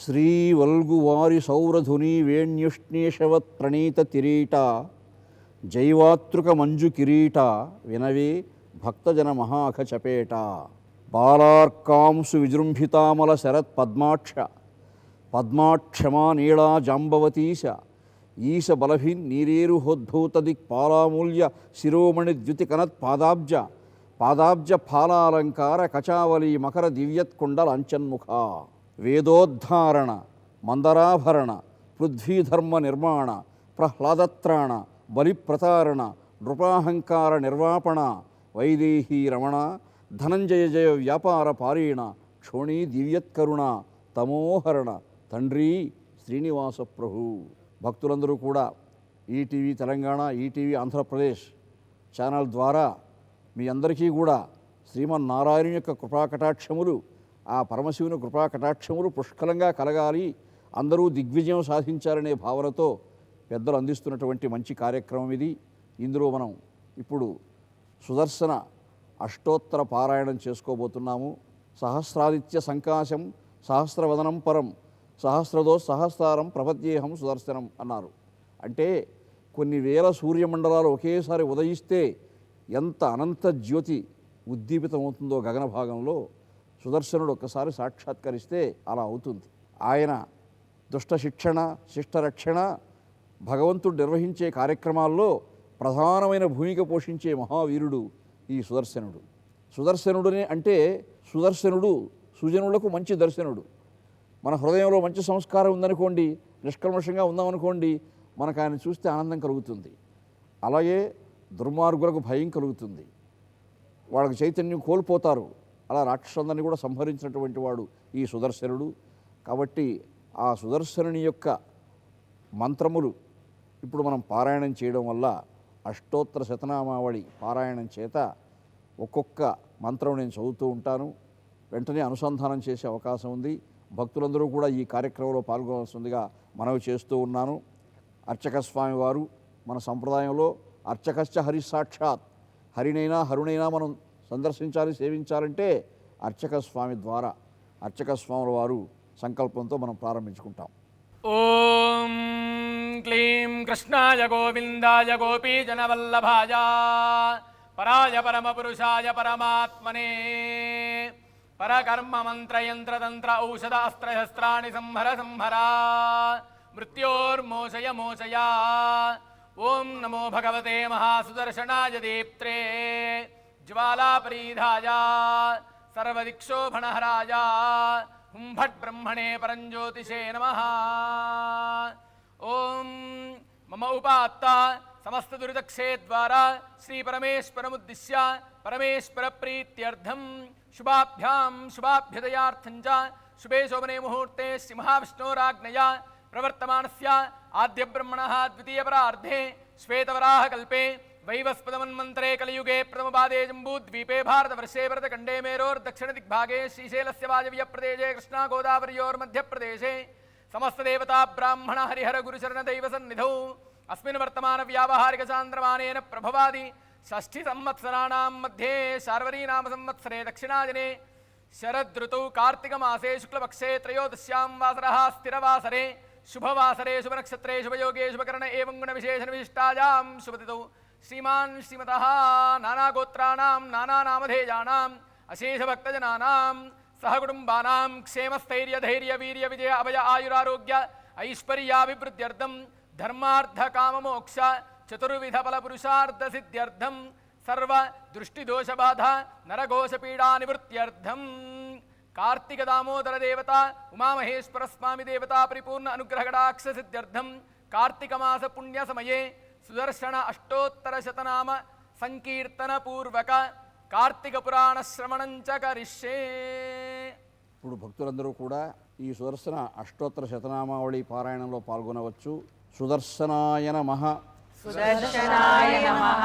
శ్రీవల్గువారి సౌరధుని వేణ్యుష్ణేశవత్ ప్రణీత తిరీట జైవాతృక మంజు కిరీట వినవే భక్తజన మహాఖ చపేట బాలార్కాంసు విజృంభితామల శరత్ పద్మాక్ష పద్మాక్షమా నీళా జాంబవతీశ ఈశ బలభిన్ నీరేరుహోద్భూత దిక్పాలామూల్య శిరోమణి ద్యుతి కనత్ పాదాబ్జ ఫాలాలంకార కచావలి మకర దివ్యత్కుండలాంచన్ముఖ వేదోద్ధారణ మందరాభరణ పృథ్వీధర్మ నిర్మాణ ప్రహ్లాదత్రాణ బలిప్రతారణ నృపాహంకార నిర్వాపణ వైదేహీ రమణ ధనంజయ జయ వ్యాపార పారీణ క్షోణీ దివ్యత్కరుణ తమోహరణ తండ్రి శ్రీనివాస ప్రభు. భక్తులందరూ కూడా ETV Telangana, ETV Andhra Pradesh channel ద్వారా మీ అందరికీ కూడా శ్రీమన్నారాయణ యొక్క కృపాకటాక్షములు, ఆ పరమశివుని కృపాకటాక్షములు పుష్కలంగా కలగాలి, అందరూ దిగ్విజయం సాధించాలనే భావనతో పెద్దలు అందిస్తున్నటువంటి మంచి కార్యక్రమం ఇది. ఇందులో మనం ఇప్పుడు సుదర్శన అష్టోత్తర పారాయణం చేసుకోబోతున్నాము. సహస్రాదిత్య సంకాశం సహస్రవదనం పరం సహస్రదో సహస్రారం ప్రపద్యేహం సుదర్శనం అన్నారు. అంటే కొన్ని వేల సూర్యమండలాలు ఒకేసారి ఉదయిస్తే ఎంత అనంత జ్యోతి ఉద్దీపితమవుతుందో గగన భాగంలో సుదర్శనుడు ఒక్కసారి సాక్షాత్కరిస్తే అలా అవుతుంది. ఆయన దుష్ట శిక్షణ, శిష్టరక్షణ, భగవంతుడు నిర్వహించే కార్యక్రమాల్లో ప్రధానమైన భూమిక పోషించే మహావీరుడు ఈ సుదర్శనుడు. సుదర్శనుడునే అంటే సుదర్శనుడు సుజనులకు మంచి దర్శనుడు. మన హృదయంలో మంచి సంస్కారం ఉందనుకోండి, నిష్కల్మషంగా ఉందామనుకోండి, మనకు ఆయన చూస్తే ఆనందం కలుగుతుంది. అలాగే దుర్మార్గులకు భయం కలుగుతుంది, వాళ్ళకి చైతన్యం కోల్పోతారు. అలా రాక్షసులందరినీ కూడా సంహరించినటువంటి వాడు ఈ సుదర్శనుడు. కాబట్టి ఆ సుదర్శనుని యొక్క మంత్రములు ఇప్పుడు మనం పారాయణం చేయడం వల్ల అష్టోత్తర శతనామావళి పారాయణం చేత ఒక్కొక్క మంత్రం నేను చదువుతూ ఉంటాను, వెంటనే అనుసంధానం చేసే అవకాశం ఉంది. భక్తులందరూ కూడా ఈ కార్యక్రమంలో పాల్గొనవలసిందిగా మనవి చేస్తూ ఉన్నాను. అర్చక స్వామి వారు మన సంప్రదాయంలో అర్చకశ్చ హరి సాక్షాత్, హరినైనా హరునైనా మనం సందర్శించాలి, సేవించాలంటే అర్చక స్వామి ద్వారా అర్చక స్వాముల వారు సంకల్పంతో మనం ప్రారంభించుకుంటాం. ఓం క్లీం కృష్ణాయ గోవిందాయ గోపీజనవల్లభాయ పరాయ పరమపురుషాయ పరమాత్మనే పరకర్మ మంత్రయంత్రతంత్ర ఔషధ అస్త్రశస్త్రాణి సంహర మృత్యోర్మోచయ మోచయ. ఓం నమో భగవతే మహాసుదర్శనాయ దీప్త్రే జ్వాలాపరీధాయ సర్వదిక్షోభణహరాయ హుంభట్ బ్రహ్మణే పరంజ్యోతిషే నమః. ఓం మమ ఉపాత్త సమస్త దురితక్షే ద్వారా శ్రీ పరమేశ్వరముద్దిశ్య పరమేశ్వర ప్రీత్యర్థం శుభాభ్యాం శుభాభ్యుదయార్థం చ శుభే శోభనే ముహూర్తే శ్రీ మహావిష్ణోరాజ్ఞయా ప్రవర్తమానస్య ఆద్య బ్రహ్మణః ద్వితీయ పరార్ధే శ్వేతవరాహ కల్పే వైవస్పదమన్మంతరే కలియుగే ప్రథమపాదే జంబూద్వీపే భారతవర్షే భరతఖండే మేరోర్దక్షిణ దిగ్భాగే శ్రీశైలస్య వాయవ్య ప్రదేశే కృష్ణా గోదావరియోర్మధ్యప్రదేశే సమస్తదేవతా బ్రాహ్మణ హరిహర గురుచరణ దైవ సన్నిధౌ అస్మిన్ వర్తమాన వ్యావహారిక చాంద్రమానేన ప్రభవాది షష్ఠి సంవత్సరాణాం మధ్యే శార్వరీనామ సంవత్సరే దక్షిణాదినే శరదృతౌ కార్తిక మాసే శుక్లపక్షే త్రయోదశ్యాం వాసరః స్థిరవాసరే శుభవాసరే శుభనక్షత్రే శుభయోగే శుభకరణ ఏవం గుణ విశేషణ విశిష్టాయాం శుభతిథౌ శ్రీమాన్ శ్రీమతః నానాగోత్రాణాం నానానామధేయానాం అశేషభక్తజనానాం సహకుటుంబానాం క్షేమస్థైర్యధైర్య వీర్య విజయ అభయ ఆయురారోగ్య ఐశ్వర్యాభివృద్ధ్యర్థం ధర్మార్థకామమోక్ష చతుర్విధ ఫల పురుషార్థ సిద్ధ్యర్థం సర్వ దృష్టిదోషబాధ నరఘోషపీడా నివృత్త్యర్థం కార్తీక దామోదర దేవత ఉమామహేశ్వర స్వామి దేవత పరిపూర్ణ అనుగ్రహకటాక్ష సిద్ధ్యర్థం కార్తీక మాస పుణ్య సమయే సుదర్శన అష్టోత్తర శతనామ సంకీర్తన పూర్వక కార్తీక పురాణ శ్రవణం చ కరిష్యే. ఇప్పుడు భక్తులందరూ కూడా ఈ సుదర్శన అష్టోత్తర శతనామావళి పారాయణంలో పాల్గొనవచ్చు. సుదర్శనాయ నమః, సుదర్శనాయ నమః,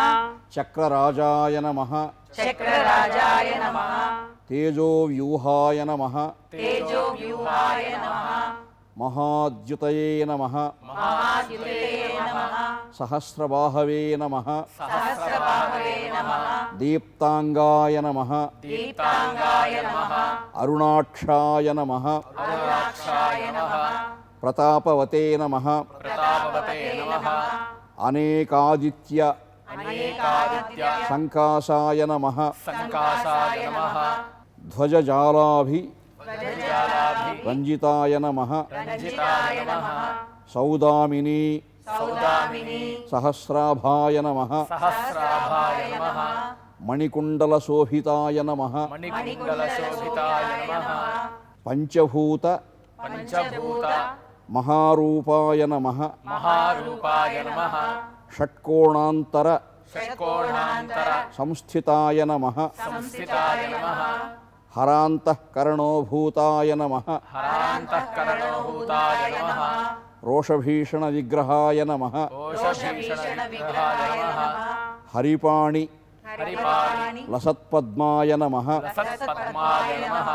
చక్రరాజాయ నమః, చక్రరాజాయ నమః, తేజోవ్యూహాయ నమః, తేజోవ్యూహాయ నమః, మహాద్యుతయే నమః, మహాద్యుతయే నమః, సహస్రబాహవే నమః సహస్రబాహవే నమః దీప్తాంగాయ నమః దీప్తాంగాయ నమః అరుణాక్షాయ నమః అరుణాక్షాయ నమః ప్రతాపవతే నమః ప్రతాపవతే నమః అనేకాదిత్య అనేకాదిత్య సంకాసాయ నమః సంకాసాయ నమః ధ్వజజాలాభి ధ్వజజాలాభి రంజితాయ నమః రంజితాయ నమః సౌదామిని సౌదామిని సహస్రాభాయ నమః సహస్రాభాయ నమః మణికుండలశోభితాయ నమః మణికుండలశోభితాయ నమః పంచభూత పంచభూత మహారూపాయ నమః మహారూపాయ నమః షట్కోణాంతర షట్కోణాంతర సంస్థితాయ నమః సంస్థితాయ నమః హరాంతఃకరణోభూతాయ నమః హరాంతఃకరణోభూతాయ నమః రోషభీషణ విగ్రహాయ నమః కోశభీషణ విగ్రహాయ నమః హరిపాణి హరిపాణి లసత్పద్మాయ నమః లసత్పద్మాయ నమః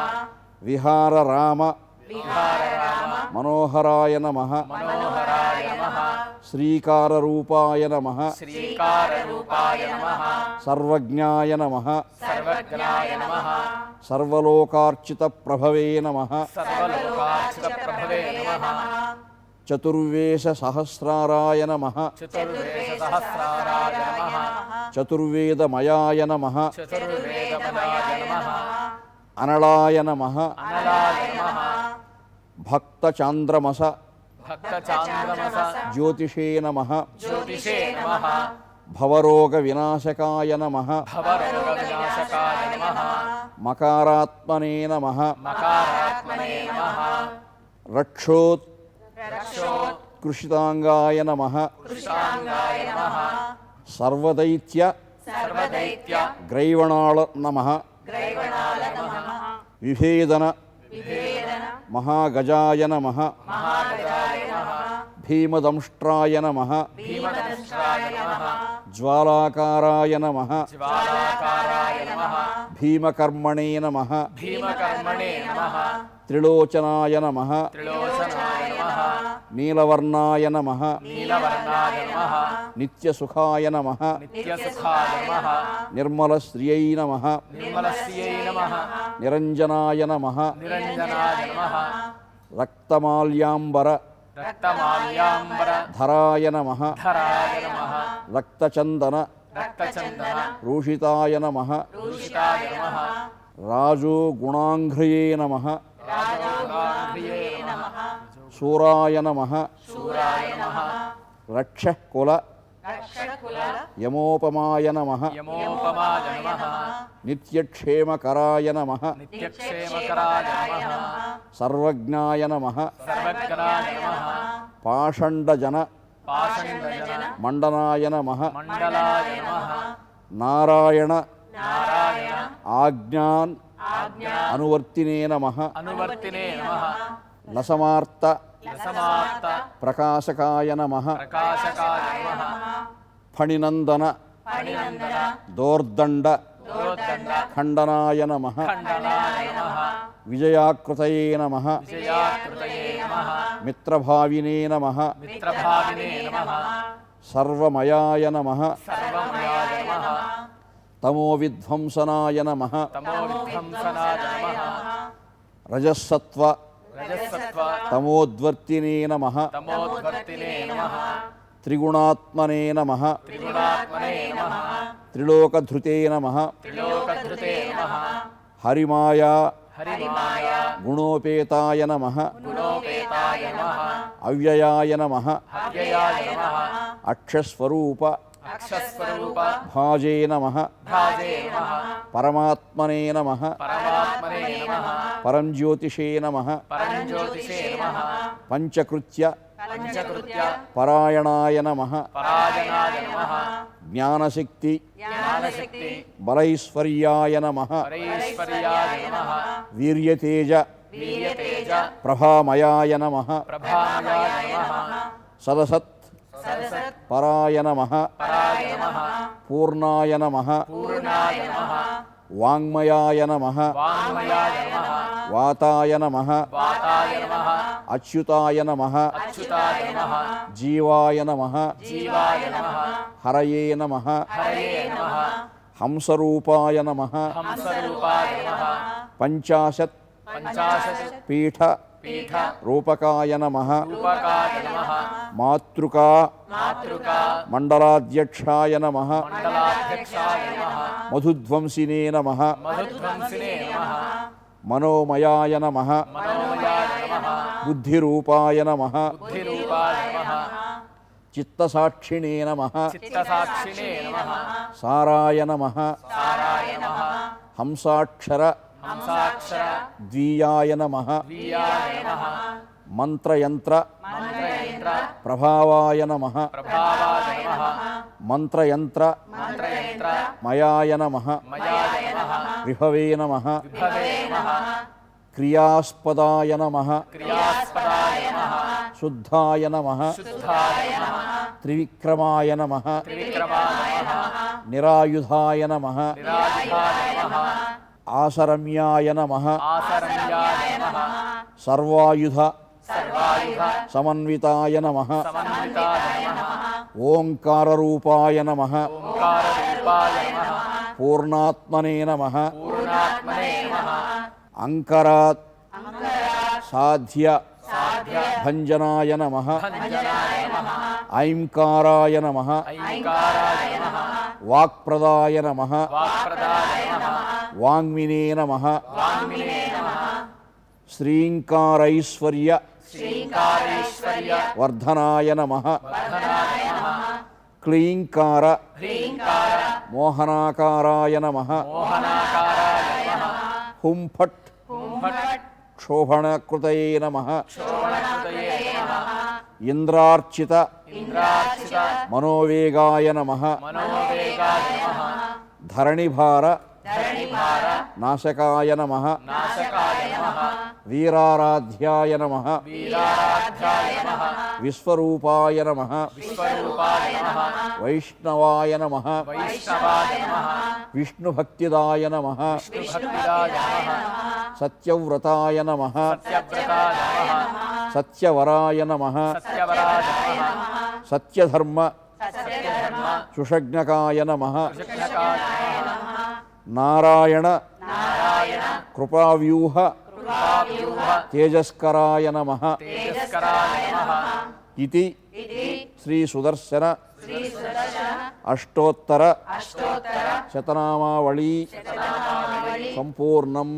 విహారరామ విహారరామ మనోహరాయ నమః మనోహరాయ నమః శ్రీకారరూపాయ నమః శ్రీకారరూపాయ నమః సర్వజ్ఞాయ నమః సర్వజ్ఞాయ నమః సర్వలోకార్చితప్రభవే నమః సర్వలోకార్చితప్రభవే నమః చతుర్వేషసహస్రారాయ నమః చతుర్వేషసహస్రారాయ నమః చతుర్వేదమయాయ నమః చతుర్వేదమయాయ నమః అనలాయ నమః అనలాయ నమః భక్తచాంద్రమస భక్తచాంద్రమస జ్యోతిషే నమః జ్యోతిషే నమః భవరోగవినాశకాయ నమః భవరోగవినాశకాయ నమః మకారాత్మనే నమః మకారాత్మనే నమః రక్షోత్కృషితాంగాయ నమః కృష్ణాంగాయ నమః సర్వదైత్య సర్వదైత్య గ్రైవణాళ నమః గ్రైవణాల నమః విభేదన విభేదన మహాగజాయ నమః మహాగజాయ నమః భీమదంష్ట్రాయ నమః భీమదంష్ట్రాయ నమః జ్వాలాకారాయ నమః జ్వాలాకారాయ నమః భీమకర్మణే నమః భీమకర్మణే నమః త్రిలోచనాయ నమః త్రిలోచనాయ నమః నీలవర్ణాయ నమః నీలవర్ణాయ నమః నిత్యసుఖాయ నమః నిత్యసుఖాయ నమః నిర్మలశ్రియై నమః నిర్మలస్యై నమః నిరంజనాయ నమః నిరంజనాయ నమః రక్తమాల్యాంబర రక్తమాల్యాంబర ధరాయ నమః ధరాయ నమః రక్తచందన రక్తచందన రూషితాయ నమః రూషితాయ నమః రాజో గుణాంఘ్రియే నమః రాజోగాంఘ్రియే నమః సూరాయ నమః శూరాయ నమః రక్షకుల రక్షకుల యమోపమాయ నమః యమోపమాయ నమః నిత్యక్షేమకరాయ నమః నిత్యక్షేమకరాయ నమః సర్వజ్ఞాయ నమః సర్వజ్ఞాయ నమః పాషండజన పాషండజన మండనాయ నమః మండలాయ నమః నారాయణ నారాయణ ఆజ్ఞాన్ అనువర్తినే నమః అనువర్తినే నమః లసమార్త లసమార్త ప్రకాశకాయ నమః ప్రకాశకాయ నమః ఫణినందన ఫణినందన దోర్దండ దోర్దండ ఖండనాయ నమః ఖండనాయ నమః విజయాకృతయే నమః విజయాకృతయే నమః మిత్రభావినే నమః మిత్రభావినే నమః సర్వమయాయ నమః సర్వమయాయ నమః తమోవిధ్వంసనాయ నమః తమోవిధ్వంసనాయ నమః రజస్సత్వ రజసత్వ తమోద్వర్తినే నమః తమోద్వర్తినే నమః త్రిగుణాత్మనే నమః త్రిగుణాత్మనే నమః త్రిలోకధృతే నమః త్రిలోకధృతే నమః హరిమాయా హరిమాయ గుణోపేతాయ నమః గుణోపేతాయ నమః అవ్యయాయ నమః అవ్యయాయ నమః అక్షస్వరూప అక్షస్వరూప భాజే నమః భ్రాజే నమః పరమాత్మనే నమః పరమాత్మనే నమః పరంజ్యోతిషే నమః పరంజ్యోతిషే నమః పంచకృత్య పంచకృత్య పరాయణాయ నమః పరాయణాయ నమః జ్ఞానశక్తి జ్ఞానశక్తి బలైశ్వర్యాయ నమః పరైశ్వర్యాయ నమః వీర్యతేజ వీర్యతేజ ప్రభామయాయ నమః ప్రభామయాయ నమః సదసత్ సదసత్ పరాయ నమః పరాయ నమః పూర్ణాయ నమః పూర్ణాయ నమః వాంగ్మయాయ నమః వాంగ్మయాయ నమః వాతాయ నమః వాతాయ నమః అచ్యుతాయ నమః అచ్యుతాయ నమః జీవాయ నమః జీవాయ నమః హరయే నమః హరయే నమః హంసరూపాయ నమః హంసరూపాయ నమః పంచాశత్ పంచాశత్ పీఠ పీఠ రూపకాయ నమః రూపకాయ నమః మాతృకా మాతృకా మండలాధ్యక్షాయ నమః మండలాధ్యక్షాయ నమః మధుధ్వంసినే నమః మధుధ్వంసినే నమః మనోమయాయ నమః మనోమయాయ నమః బుద్ధిరూపాయ నమః బుద్ధిరూపాయ నమః చిత్తసాక్షిణే నమః చిత్తసాక్షిణే నమః సారాయ నమః సారాయ నమః హంసాక్షర హంసాక్షర ద్వియాయ నమః వీయాయ నమః మంత్రయంత్ర మంత్రయంత్ర ప్రభావాయ నమః ప్రభావాయ నమః మంత్రయంత్ర మంత్రయంత్ర మయాయ నమః మయాయ నమః విభవే నమః విభవే నమః క్రియాస్పదాయ నమః క్రియాస్పదాయ నమః శుద్ధాయ నమః శుద్ధాయ నమః త్రివిక్రమాయ నమః త్రివిక్రమాయ నమః నిరాయుధాయ నమః నిరాయుధాయ నమః ఆసరమ్యాయ నమః ఆసరమ్యాయ నమః సర్వాయుధ సర్వాయుధ సమన్వితాయ నమః సమన్వితాయ నమః ఓంకారరూపాయ నమః ఓంకారరూపాయ నమః పూర్ణాత్మనే నమః పూర్ణాత్మనే నమః అంకరాత్ సాధ్య సాధ్య భంజనాయ నమః భంజనాయ నమః ఐంకారాయ నమః ఐంకారాయ నమః వాక్ప్రదాయ నమః వాక్ప్రదాయ నమః వాంగ్మినే నమః వాంగ్మినే నమః శ్రీంకారైశ్వర్య శ్రీంకారేశ్వర్య వర్ధనాయ నమః వర్ధనాయ నమః క్లీంకార హ్రీంకార మోహనాకారాయ నమః మోహనాకారాయ నమః హుంఫట్ హుంఫట్ క్షోభణకృతయే నమః శ్రవణకృతయే నమః ఇంద్రార్చిత ఇంద్రార్చిత మనోవేగాయ నమః మనోవేగాయ నమః ధరణిభార ధరణిభార నాశకాయ నమః నాశకాయ నమః వీరారాధ్యాయ నమః వీరారాధ్యాయ నమః విశ్వరూపాయ నమః విశ్వరూపాయ నమః వైష్ణవాయ నమః వైష్ణవాయ నమః విష్ణుభక్తిదాయ నమః విష్ణుభక్తిదాయ నమః సత్యవ్రతాయ నమః సత్యవ్రతాయ నమః సత్యవరాయ నమః సత్యవరాయ నమః సత్యధర్మ సత్యధర్మ సుషజ్ఞకాయ నమః కృష్ణకాయ నమః నారాయణ నారాయణ కృపావ్యూహ కృపావ్యూహ తేజస్కరాయ నమః తేజస్కరాయ నమః ఇది శ్రీ సుదర్శన అష్టోత్తర శతనామావళి సంపూర్ణం.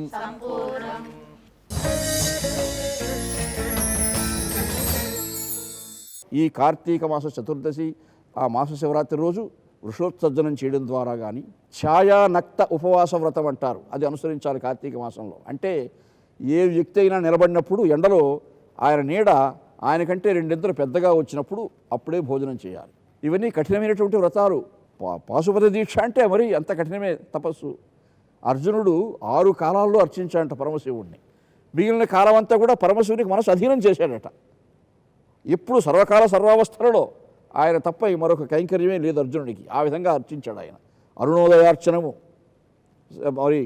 ఈ కార్తీక మాస చతుర్దశి ఆ మాస శివరాత్రి రోజు వృషోత్సర్జనం చేయడం ద్వారా కానీ ఛాయానక్త ఉపవాస వ్రతం అంటారు, అది అనుసరించాలి కార్తీక మాసంలో. అంటే ఏ వ్యక్తి అయినా నిలబడినప్పుడు ఎండలో ఆయన నీడ ఆయనకంటే రెండింతలు పెద్దగా వచ్చినప్పుడు అప్పుడే భోజనం చేయాలి. ఇవన్నీ కఠినమైనటువంటి వ్రతాలు. పాశుపత దీక్ష అంటే మరి అంత కఠినమే తపస్సు. అర్జునుడు 6 కాలాల్లో అర్చించాడంట పరమశివుడిని. మిగిలిన కాలం అంతా కూడా పరమశివునికి మనసు అధీనం చేశాడట. ఎప్పుడు సర్వకాల సర్వావస్థలలో ఆయన తప్ప మరొక కైంకర్యమే లేదు అర్జునుడికి. ఆ విధంగా అర్చించాడు ఆయన. అరుణోదయార్చనము, మరి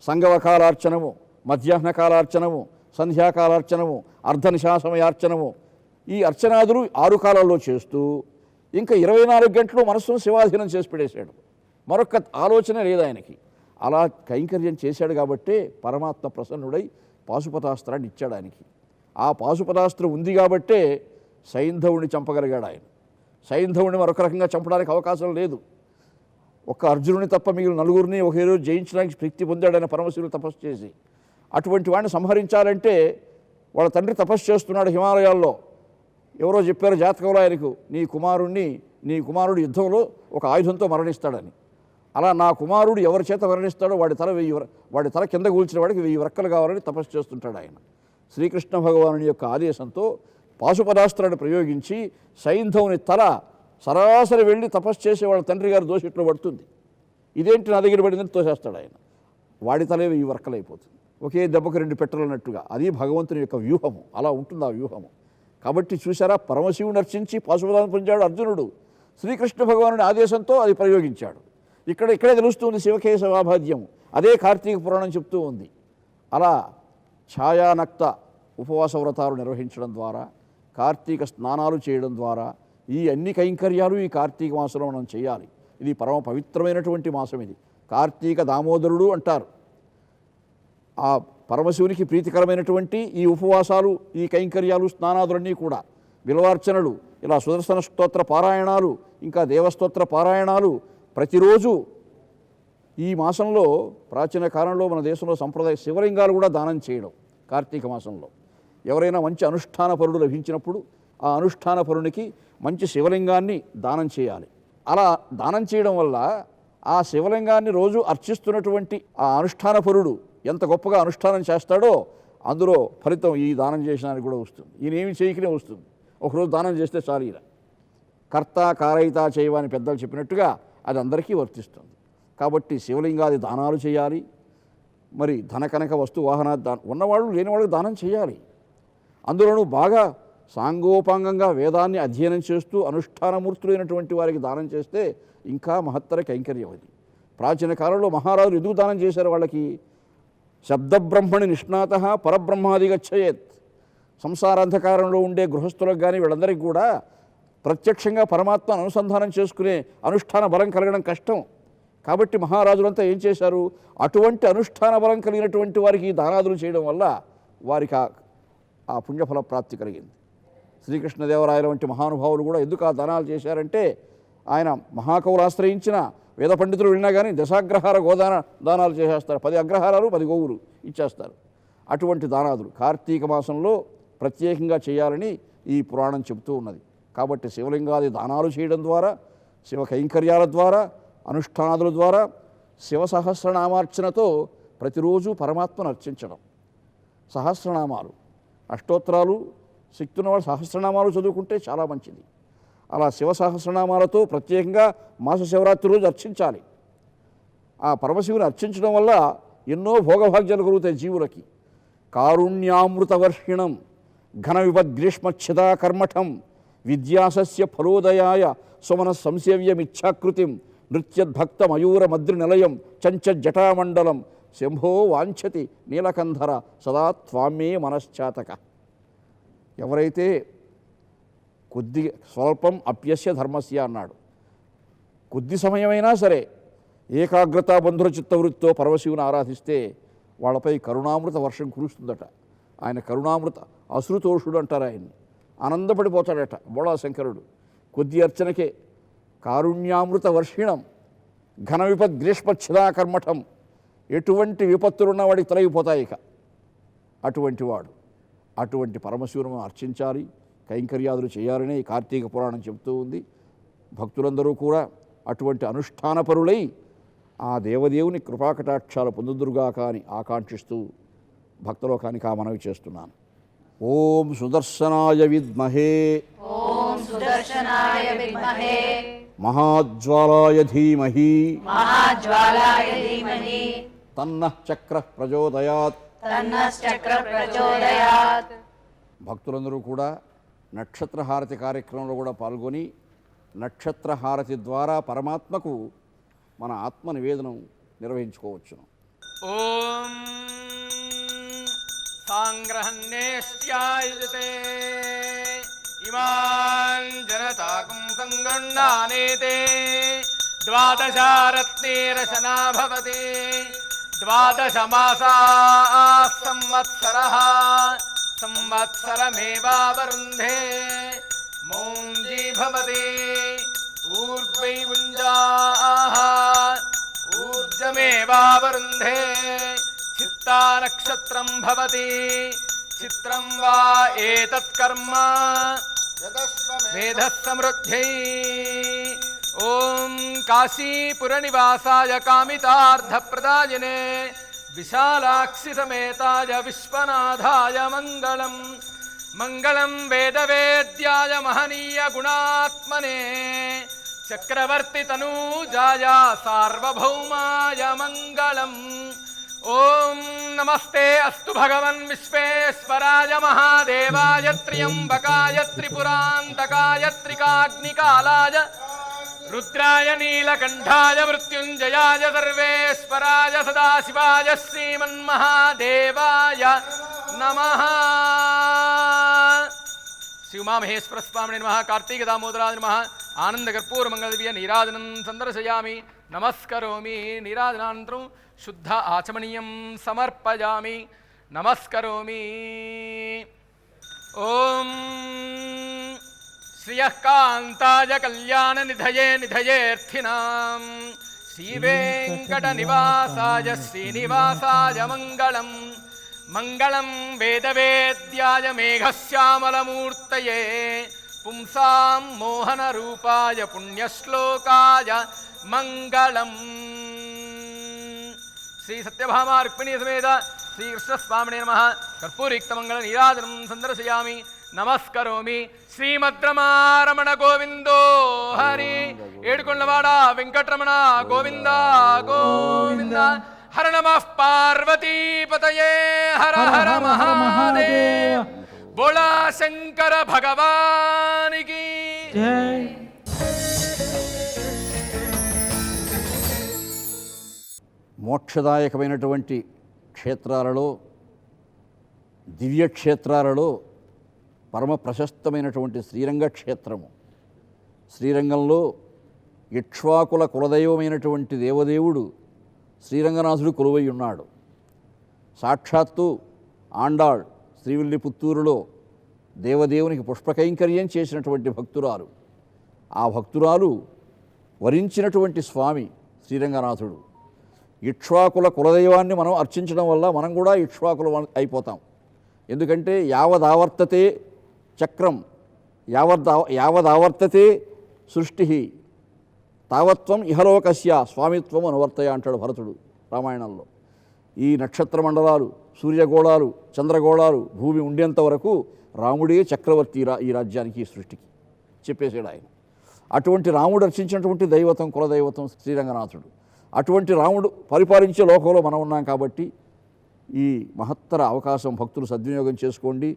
సంగవకాలార్చనము, మధ్యాహ్న కాలార్చనము, సంధ్యాకాలార్చనము, అర్ధనిశాసమయార్చనము, ఈ అర్చనాదులు 6 కాలాల్లో చేస్తూ ఇంకా 24 గంటలు మనస్సును శివాధీనం చేసి పెడేశాడు. మరొక ఆలోచన లేదు ఆయనకి. అలా కైంకర్యం చేశాడు కాబట్టే పరమాత్మ ప్రసన్నుడై పాశుపతాస్త్రాన్ని ఇచ్చాడు ఆయనకి. ఆ పాశుపతాస్త్రం ఉంది కాబట్టే సైంధవుని చంపగలిగాడు ఆయన. సైంధవుని మరొక రకంగా చంపడానికి అవకాశం లేదు. ఒక్క అర్జునుని తప్ప మిగిలిన 4గురిని ఒకే రోజు జయించడానికి శక్తి పొందాడు ఆయన పరమశివుడు తపస్సు చేసి. అటువంటి వాడిని సంహరించాలంటే వాళ్ళ తండ్రి తపస్సు చేస్తున్నాడు హిమాలయాల్లో. ఎవరో చెప్పారు జాతకంలో ఆయనకు, నీ కుమారుడు యుద్ధంలో ఒక ఆయుధంతో మరణిస్తాడని. అలా నా కుమారుడు ఎవరి చేత మరణిస్తాడో వాడి తల కింద కూల్చిన వాడికి 1000 వరక్కలు కావాలని తపస్సు చేస్తుంటాడు ఆయన. శ్రీకృష్ణ భగవానుని యొక్క ఆదేశంతో పాశుపదాస్త్రాన్ని ప్రయోగించి సైంధవుని తల సరాసరి వెళ్ళి తపస్సు చేసే వాళ్ళ తండ్రి గారు దోషిట్లో పడుతుంది. ఇదేంటి నా దగ్గర పడిందని తోసేస్తాడు ఆయన. వాడి తలే 1000 వరక్కలైపోతుంది. ఒకే దెబ్బకు 2 పెట్టెలు అన్నట్టుగా. అది భగవంతుని యొక్క వ్యూహము. అలా ఉంటుంది ఆ వ్యూహము. కాబట్టి చూసారా, పరమశివుని అర్చించి పాశుపదాన్ని పొందాడు అర్జునుడు. శ్రీకృష్ణ భగవానుడి ఆదేశంతో అది ప్రయోగించాడు. ఇక్కడే తెలుస్తుంది శివకేశవాభాద్యము. అదే కార్తీక పురాణం చెప్తూ ఉంది. అలా ఛాయానక్త ఉపవాస వ్రతాలు నిర్వహించడం ద్వారా, కార్తీక స్నానాలు చేయడం ద్వారా ఈ అన్ని కైంకర్యాలు ఈ కార్తీక మాసంలో మనం చేయాలి. ఇది పరమ పవిత్రమైనటువంటి మాసం. ఇది కార్తీక దామోదరుడు అంటారు. ఆ పరమశివునికి ప్రీతికరమైనటువంటి ఈ ఉపవాసాలు, ఈ కైంకర్యాలు, స్నానాదులన్నీ కూడా, బిల్వార్చనలు, ఇలా సుదర్శన స్తోత్ర పారాయణాలు, ఇంకా దేవస్తోత్ర పారాయణాలు ప్రతిరోజు ఈ మాసంలో, ప్రాచీన కాలంలో మన దేశంలో సంప్రదాయ శివలింగాలు కూడా దానం చేయడం కార్తీక మాసంలో. ఎవరైనా మంచి అనుష్ఠాన పరుడు లభించినప్పుడు ఆ అనుష్ఠాన పరునికి మంచి శివలింగాన్ని దానం చేయాలి. అలా దానం చేయడం వల్ల ఆ శివలింగాన్ని రోజు అర్చిస్తున్నటువంటి ఆ అనుష్ఠాన పరుడు ఎంత గొప్పగా అనుష్ఠానం చేస్తాడో అందులో ఫలితం ఈ దానం చేసినానికి కూడా వస్తుంది. ఈయనేమి చేయకనే వస్తుంది. ఒకరోజు దానం చేస్తే చాలు. ఇలా కర్త కారయిత చేయవ అని పెద్దలు చెప్పినట్టుగా అది అందరికీ వర్తిస్తుంది. కాబట్టి శివలింగాది దానాలు చేయాలి. మరి ధనకనక వస్తు వాహనాది ఉన్నవాళ్ళు లేనివాళ్ళకి దానం చేయాలి. అందులోనూ బాగా సాంగోపాంగంగా వేదాన్ని అధ్యయనం చేస్తూ అనుష్ఠానమూర్తులైనటువంటి వారికి దానం చేస్తే ఇంకా మహత్తర కైంకర్యం. అది ప్రాచీన కాలంలో మహారాజులు ఎందుకు దానం చేశారు? వాళ్ళకి శబ్దబ్రహ్మణి నిష్ణాత పరబ్రహ్మాది గచ్చయేత్. సంసారాంధకారంలో ఉండే గృహస్థులకు కానీ వీళ్ళందరికీ కూడా ప్రత్యక్షంగా పరమాత్మను అనుసంధానం చేసుకునే అనుష్ఠాన బలం కలగడం కష్టం. కాబట్టి మహారాజులంతా ఏం చేశారు? అటువంటి అనుష్ఠాన బలం కలిగినటువంటి వారికి దానాదులు చేయడం వల్ల వారికి ఆ పుణ్యఫల ప్రాప్తి కలిగింది. శ్రీకృష్ణదేవరాయల వంటి మహానుభావులు కూడా ఎందుకు ఆ దానాలు చేశారంటే, ఆయన మహాకవులు ఆశ్రయించిన వేద పండితులు వెళ్ళినా కానీ దశాగ్రహార దానాలు చేసేస్తారు. 10 అగ్రహారాలు 10 గోవులు ఇచ్చేస్తారు. అటువంటి దానాదులు కార్తీక మాసంలో ప్రత్యేకంగా చేయాలని ఈ పురాణం చెబుతూ ఉన్నది. కాబట్టి శివలింగాది దానాలు చేయడం ద్వారా, శివ కైంకర్యాల ద్వారా, అనుష్ఠానాదుల ద్వారా, శివ సహస్రనామార్చనతో ప్రతిరోజు పరమాత్మను అర్చించడం. సహస్రనామాలు, అష్టోత్తరాలు, శక్తి ఉన్నవాళ్ళు సహస్రనామాలు చదువుకుంటే చాలా మంచిది. అలా శివ సహస్రనామాలతో ప్రత్యేకంగా మాస శివరాత్రి రోజు అర్చించాలి. ఆ పరమశివుని అర్చించడం వల్ల ఎన్నో భోగభాగ్యాలు కలుగుతాయి జీవులకి. కారుణ్యామృతవర్షిణం ఘన విపద్గ్రీష్మచ్ఛదా కర్మఠం విద్యాసస్య ఫలోదయాయ సుమన సంసేవ్యమిచ్ఛాకృతిం నృత్యద్భక్త మయూర మద్రి నిలయం చంచజ్జటామండలం శంభో వాంఛతి నీలకంధర సదా త్వామే మనశ్చాతక. ఎవరైతే కొద్ది స్వల్పం అప్యస్య ధర్మస్య అన్నాడు. కొద్ది సమయమైనా సరే ఏకాగ్రత బంధుర చిత్తవృత్తితో పరమశివుని ఆరాధిస్తే వాళ్ళపై కరుణామృత వర్షం కురుస్తుందట. ఆయన కరుణామృత అశ్రుతోషుడు అంటారు. ఆయన్ని ఆనందపడిపోతాడట బోళాశంకరుడు. కొద్ది అర్చనకే కారుణ్యామృత వర్షిణం ఘన విపద్గ్రీష్మచ్ఛదా కర్మఠం. ఎటువంటి విపత్తులున్నవాడికి తొలగిపోతాయి. ఇక అటువంటి వాడు, అటువంటి పరమశివుని అర్చించాలి, కైంకర్యాదులు చేయాలని కార్తీక పురాణం చెబుతూ ఉంది. భక్తులందరూ కూడా అటువంటి అనుష్ఠానపరులై ఆ దేవదేవుని కృపాకటాక్షాలు పొందుదురుగాక అని ఆకాంక్షిస్తూ భక్తలోకానికి ఆ మనవి చేస్తున్నాను. ఓం సుదర్శనాయ విద్మహే ఓం సుదర్శనాయ విద్మహే మహాజ్వాలాయ ధీమహి మహాజ్వాలాయ ధీమహి తన్నః చక్ర ప్రచోదయాత్ తన్నశ్చక్ర ప్రచోదయాత్. భక్తులందరూ కూడా నక్షత్రహారతి కార్యక్రమంలో కూడా పాల్గొని నక్షత్రహారతి ద్వారా పరమాత్మకు మన ఆత్మ నివేదనం నిర్వహించుకోవచ్చును. ఓం సాంగ్రహణ్యేష్యాయుజతే ఇమాన్ జనతాకం సంగృహ్ణానేతే ద్వాదశారత్నేరశనా భవతి ద్వాదశ మాసాః సంవత్సరః సంవత్సరమేవావరుంధే మౌంజీ భవతి ఊర్ధ్వై భుంజాః ఊర్జమేవావరుంధే చిత్తా నక్షత్రం భవతి చిత్రం వా ఏతత్కర్మ మేధః సమృద్ధ్యై. ఓం కాశీపురనివాసాయ కామితార్థప్రదాయనే విశాలాక్షి సమేతాయ విశ్వనాథాయ మంగళం. మంగళం వేదవేద్యాయ మహనీయ గుణాత్మనే చక్రవర్తి తనూజాయ సార్వభౌమాయ మంగళం. ఓం నమస్తే అస్తు భగవన్ విశ్వేశ్వరాయ మహాదేవాయ త్ర్యంబకాయ త్రిపురాంతకాయ త్రికాగ్నికాలాయ రుద్రాయ నీలకంఠాయ మృత్యుంజయాయ సర్వేశ్వరాయ సదాశివాయ శ్రీమన్మహాదేవాయ నమః. శ్రీ ఉమామహేశ్వర స్వామిని నమః. కార్తీక దామోదరాయ నమః. ఆనంద కర్పూర మంగళదివ్య నీరాజనం సందర్శయామి. నమస్కరోమి. నీరాజనానంతరం శుద్ధ ఆచమనీయం సమర్పయామి. నమస్కరోమి. ఓం శ్రియః కాంతాయ కళ్యాణ నిధయే నిధయేర్థినాం శ్రీవేంకట నివాసాయ శ్రీనివాసాయ మంగళం. మంగళం వేదవేద్యాయ మేఘశ్యామలమూర్తయే పుంసాం మోహనరూపాయ పుణ్యశ్లోకాయ మంగళం. శ్రీ సత్యభామా రుక్మిణీ సమేత శ్రీకృష్ణస్వామినే నమః. కర్పూరయుక్తమంగళ నీరాజనం సందర్శయామి. నమస్కరోమి. శ్రీమద్రమారమణ గోవిందో హరి. ఏడుకొండవాడ వెంకటరమణ గోవింద గోవింద. హర నమః పార్వతీపతయే హర హర మహాదేవ. బోళా శంకర భగవానికి జై. మోక్షదాయకమైనటువంటి క్షేత్రాలలో, దివ్యక్షేత్రాలలో పరమ ప్రశస్తమైనటువంటి శ్రీరంగ క్షేత్రము. శ్రీరంగంలో ఇక్ష్వాకుల కులదైవమైనటువంటి దేవదేవుడు శ్రీరంగనాథుడు కొలువై ఉన్నాడు. సాక్షాత్తు ఆండాళ్ శ్రీవిల్లిపుత్తూరులో దేవదేవునికి పుష్పకైంకర్యం చేసినటువంటి భక్తురాలు. ఆ భక్తురాలు వరించినటువంటి స్వామి శ్రీరంగనాథుడు. ఇక్ష్వాకుల కులదైవాన్ని మనం అర్చించడం వల్ల మనం కూడా ఇక్ష్వాకులు అయిపోతాం. ఎందుకంటే యావదావర్తతే చక్రం యావదావర్తతే సృష్టి తావత్వం ఇహలోకస్య స్వామిత్వం అనువర్తయ అంటాడు భరతుడు రామాయణంలో. ఈ నక్షత్ర మండలాలు, సూర్యగోళాలు, చంద్రగోళాలు, భూమి ఉండేంత వరకు రాముడే చక్రవర్తి ఈ రాజ్యానికి, ఈ సృష్టికి చెప్పేసాడు ఆయన. అటువంటి రాముడు రచించినటువంటి దైవతం, కులదైవతం శ్రీరంగనాథుడు. అటువంటి రాముడు పరిపాలించే లోకంలో మనం ఉన్నాం కాబట్టి ఈ మహత్తర అవకాశం భక్తులు సద్వినియోగం చేసుకోండి.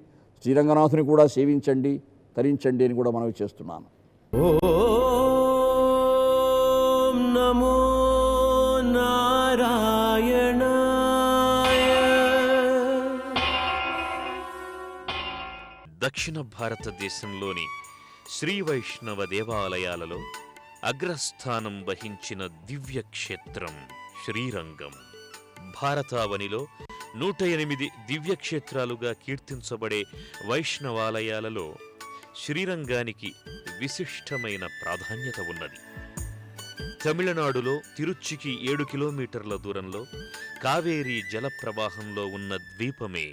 శ్రీరంగనాథుని కూడా సేవించండి, తరించండి అని కూడా మనవి చేస్తున్నాను. ఓం నమో నారాయణాయ. దక్షిణ భారతదేశంలోని శ్రీ వైష్ణవ దేవాలయాలలో అగ్రస్థానం వహించిన దివ్యక్షేత్రం శ్రీరంగం. భారతావనిలో 108 దివ్యక్షేత్రాలుగా కీర్తించబడే వైష్ణవాలయాలలో శ్రీరంగానికి విశిష్టమైన ప్రాధాన్యత ఉన్నది. తమిళనాడులో తిరుచ్చికి 7 కిలోమీటర్ల దూరంలో కావేరీ జలప్రవాహంలో ఉన్న ద్వీపమే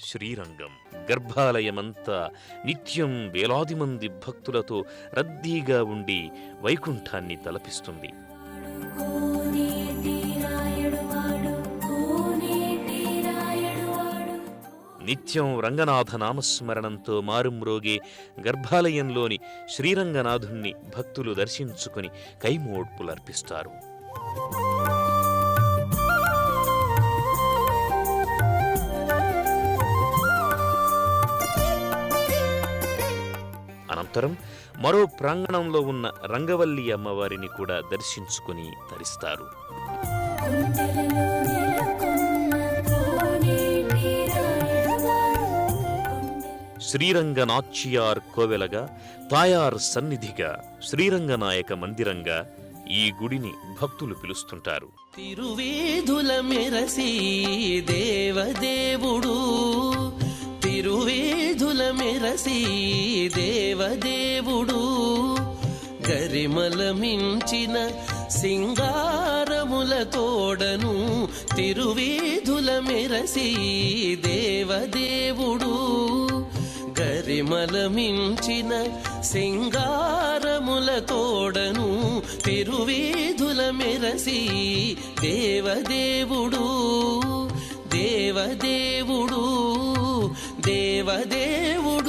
శ్రీరంగం. గర్భాలయమంతా నిత్యం వేలాది మంది భక్తులతో రద్దీగా ఉండి వైకుంఠాన్ని తలపిస్తుంది. నిత్యం రంగనాథ నామస్మరణంతో మారుమ్రోగే గర్భాలయంలోని శ్రీరంగనాథుణ్ణి భక్తులు దర్శించుకుని కైమోడ్పులర్పిస్తారు. అనంతరం మరో ప్రాంగణంలో ఉన్న రంగవల్లి అమ్మవారిని కూడా దర్శించుకుని తరిస్తారు. శ్రీరంగనాచ్యార్ కోవెలగా, తాయార్ సన్నిధిగా, శ్రీరంగనాయక మందిరంగా ఈ గుడిని భక్తులు పిలుస్తుంటారు. తిరువేధుల మెరసి దేవదేవుడు, తిరువేధుల మెరసి దేవదేవుడు, గరిమల మించిన సింగారముల తోడను తిరువేధుల మెరసి దేవదేవుడు, గరిమల మించిన సింగారముల తోడను తిరువేధుల మెరసి దేవదేవుడు, దేవదేవుడు, దేవదేవుడు.